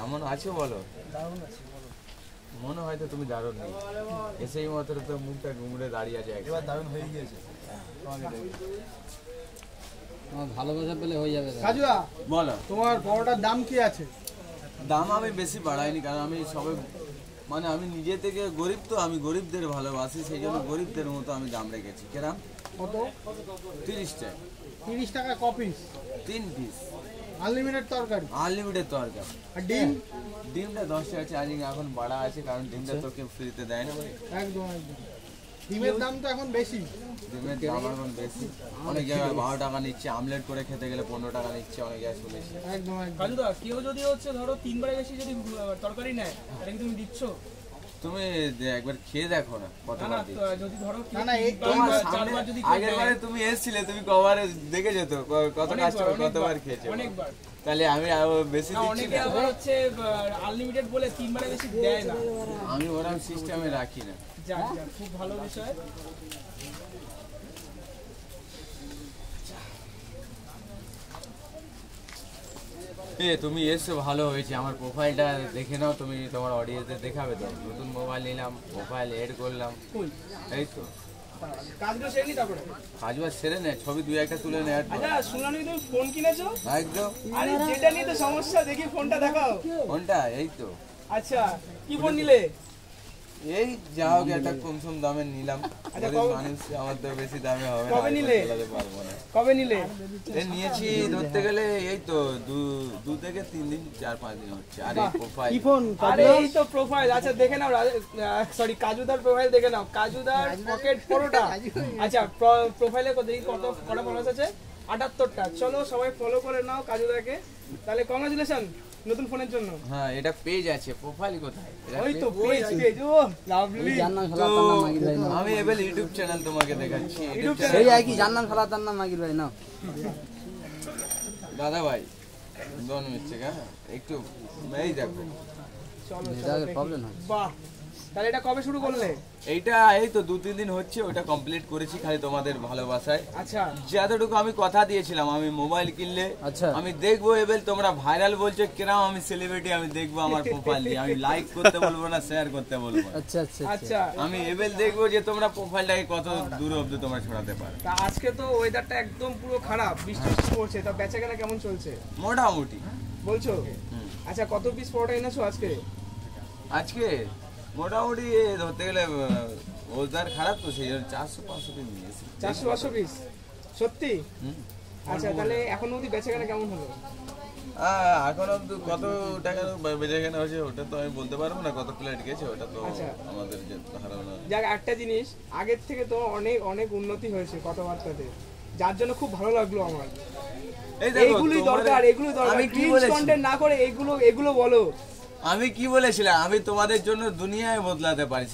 কেমন আছো বলো? দারুণ আছে বলো। মনে হয় তো তুমি দারুণ নেই, এসেই মাত্র তো মুখটা ঘুমড়ে দাঁড়িয়ে আছে। এবার দারুণ হয়ে গিয়েছে। ভালোবাসা পেলে হয়ে যাবে। কাজুয়া বলো, তোমার পরোটার দাম কি আছে? দাম আমি বেশি বাড়াইনি, কারণ আমি সবে মানে আমি নিজে থেকে গরিব, তো আমি গরিবদের ভালোবাসি, সেই জন্য গরিবদের মতো আমি দাম রেখেছি। কেরাম? কত? 30 টাকা। 30 টাকা ক পিস? 3 পিস আনলিমিটেড তরকারি? আনলিমিটেড তরকারি। আর ডিম? ডিমটা 10 টাকা চার্জিং এখন বাড়া আছে, কারণ ডিমটা তো কেউ ফ্রিতে দেয় না। একদম একদম। ডিমের দাম তো এখন বেশি। ডিমের দাম এখন বেশি, অনেক জায়গায় 12 টাকা নিচ্ছে, আমলেট করে খেতে গেলে 15 টাকা নিচ্ছে, অনেক জায়গায় শুনেছি। একদম একদম। কাজুদা কেউ যদি হচ্ছে ধরো 3 বারে বেশি যদি তরকারি নেয় তাহলে কি তুমি দিচ্ছ? তুমি একবার খেয়ে দেখো না না কতবার না, দিচ্ছি। যদি ধরো না না, এই তোমার চারবার সামনে যদি আগের বারে তুমি এসেছিলে, তুমি কবার দেখেছো তো কত কাস্টমার কতবার খেয়েছে। অনেকবার। তাহলে আমি আরো বেশি না, দিচ্ছি অনেকে না। আবার হচ্ছে আনলিমিটেড বলে 3 বারে বেশি দেয় না। আমি ওরকম সিস্টেমে রাখি না। যাক যাক, খুব ভালো বিষয়। তুমি এসছো ভালো হয়েছে, আমার প্রোফাইলটা দেখে নাও, তুমি তোমার অডিয়েন্সদের দেখাবে তো। নতুন মোবাইল নিলাম, প্রোফাইল এড করলাম, এই তো কাজগুলো সেরে নি তারপরে। কাজ বাজ সেরে নে, ছবি 2-1টা তুলে নে। আচ্ছা, শুনলাম নাকি তুমি ফোন কিনেছো? একদম। আরে যেটা নিয়ে তো সমস্যা, দেখি ফোনটা দেখাও। কোনটা? এই তো। আচ্ছা, কি ফোন নিলে? এই যা হোক একটা কম সম দামে নিলাম। গরিব মানুষ, আমার তো বেশি দামে হবে না, কবে নিলে? চালাতে পারবো না। কবে নিলে? এই নিয়েছি ধরতে গেলে এই তো 2 থেকে 3 দিন 4-5 দিন হচ্ছে। আর এই প্রোফাইল কি ফোন? আরে এই তো প্রোফাইল। আচ্ছা দেখে নাও, সরি কাজুদার প্রোফাইল দেখে নাও, কাজুদার পকেট পরোটা। আচ্ছা প্রোফাইলে দেখি কটা ফলোয়ার্স আছে? 78টা। চলো সবাই ফলো করে নাও কাজুদাকে। তাহলে কংগ্রাচুলেশন নতুন ফোনের জন্য। হ্যাঁ, এটা পেজ আছে, প্রোফাইল কোথায়? ওই তো পেজ পেজ। ও লাভলি। জান্নাত খালা তার নাম মাগির ভাই না। আমি এবেল ইউটিউব চ্যানেল তোমাকে দেখাচ্ছি। ইউটিউব সেই একই জান্নাত খালা তার নাম মাগির ভাই না। দাদা ভাই দোন মিস্টেক। হ্যাঁ একটু এই দেখো, চলো এটা প্রবলেম হয়। বাহ, তাহলে এটা কবে শুরু করলে? এইটা এই তো 2-3 দিন হচ্ছে, ওটা কমপ্লিট করেছি খালি তোমাদের ভালোবাসায়। আচ্ছা যতটুকু আমি কথা দিয়েছিলাম, আমি মোবাইল কিনলে আচ্ছা আমি দেখবো এবেল তোমরা ভাইরাল বলছো কিরাম, আমি সেলিব্রিটি, আমি দেখবো আমার প্রোফাইল দিয়ে, আমি লাইক করতে বলবো না, শেয়ার করতে বলবো না। আচ্ছা আচ্ছা আচ্ছা, আমি এবেল দেখবো যে তোমরা প্রোফাইলটাকে কত দূর অবধি তোমরা ছড়াতে পারো। তা আজকে তো ওয়েদারটা একদম পুরো খারাপ, বৃষ্টি বৃষ্টি পড়ছে, তা বেচাকেনা কেমন চলছে মোটামুটি বলছো? হুম। আচ্ছা, কত পিস পরোটা এনেছো আজকে? আজকে মোটামুটি ধরতে গেলে ওয়েদার খারাপ তো, সেই জন্য 400-500 পিস নিয়েছি। 400-500 পিস? সত্যি? হুম। আচ্ছা, তাহলে এখন অবধি বেচাকেনা কেমন হলো? এখন অব্দি কত টাকার বেচাকেনা হয়েছে ওটা তো আমি বলতে পারবো না, কত প্লেট গেছে ওটা তো আচ্ছা। আমাদের যে ধারণা। যাক, একটা জিনিস, আগের থেকে তো অনেক অনেক উন্নতি হয়েছে কথাবার্তাতে, যার জন্য খুব ভালো লাগলো আমার। এই দেখো, এইগুলোই দরকার, এগুলোই দরকার। আমি কি ক্রিঞ্জ বলেছি? কন্টেন্ট না করে এগুলো বলো। আমি কি বলেছিলাম? আমি তোমাদের জন্য দুনিয়ায় বদলাতে পারি।